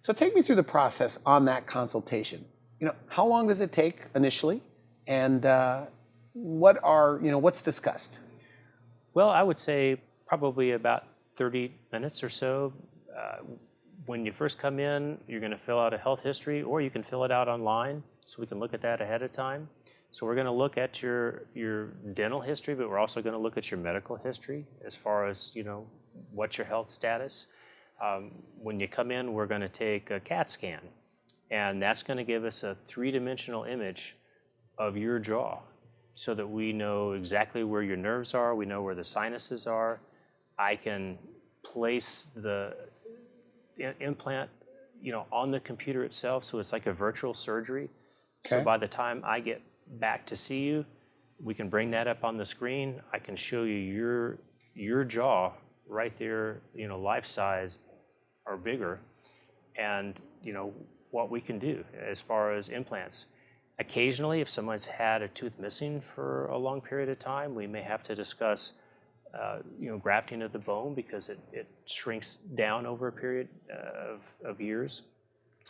So take me through the process on that consultation. How long does it take initially, and what's discussed? Well, I would say probably about 30 minutes or so. When you first come in, you're going to fill out a health history, or you can fill it out online, so we can look at that ahead of time. So we're going to look at your dental history, but we're also going to look at your medical history as far as, what's your health status. When you come in, we're going to take a CAT scan, and that's going to give us a three-dimensional image of your jaw so that we know exactly where your nerves are, we know where the sinuses are. I can place the implant, on the computer itself, so it's like a virtual surgery. Okay. So by the time I get back to see you, we can bring that up on the screen. I can show you your jaw right there, life size or bigger, and what we can do as far as implants. Occasionally, if someone's had a tooth missing for a long period of time, we may have to discuss grafting of the bone, because it shrinks down over a period of years.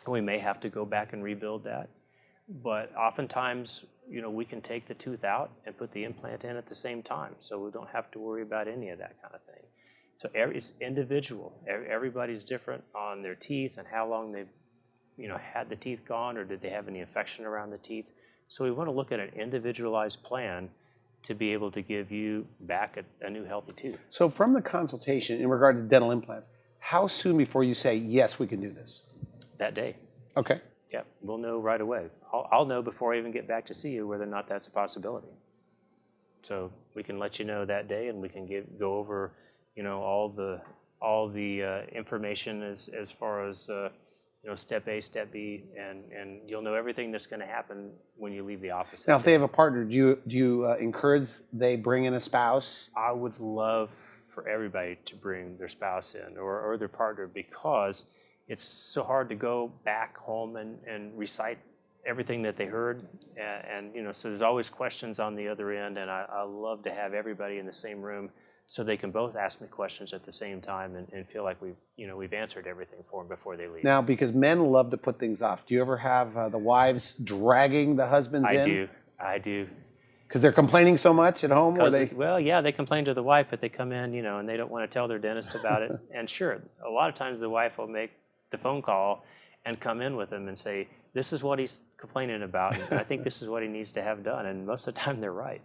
We may have to go back and rebuild that. But oftentimes, we can take the tooth out and put the implant in at the same time, so we don't have to worry about any of that kind of thing. So it's individual. Everybody's different on their teeth and how long they've had the teeth gone, or did they have any infection around the teeth. So we want to look at an individualized plan to be able to give you back a new healthy tooth. So from the consultation in regard to dental implants, how soon before you say, yes, we can do this? That day. Okay. Yeah, we'll know right away. I'll know before I even get back to see you whether or not that's a possibility. So we can let you know that day, and we can go over, all the information as far as step A, step B, and you'll know everything that's going to happen when you leave the office. Now, if they have a partner, do you encourage they bring in a spouse? I would love for everybody to bring their spouse in or their partner, because it's so hard to go back home and recite everything that they heard, and so there's always questions on the other end, and I love to have everybody in the same room so they can both ask me questions at the same time and feel like we've answered everything for them before they leave. Now, because men love to put things off, do you ever have the wives dragging the husbands in? I do. Because they're complaining so much at home? Well, yeah, they complain to the wife, but they come in, and they don't want to tell their dentist about it. And sure, a lot of times the wife will make the phone call and come in with them and say, this is what he's complaining about, and I think this is what he needs to have done. And most of the time they're right.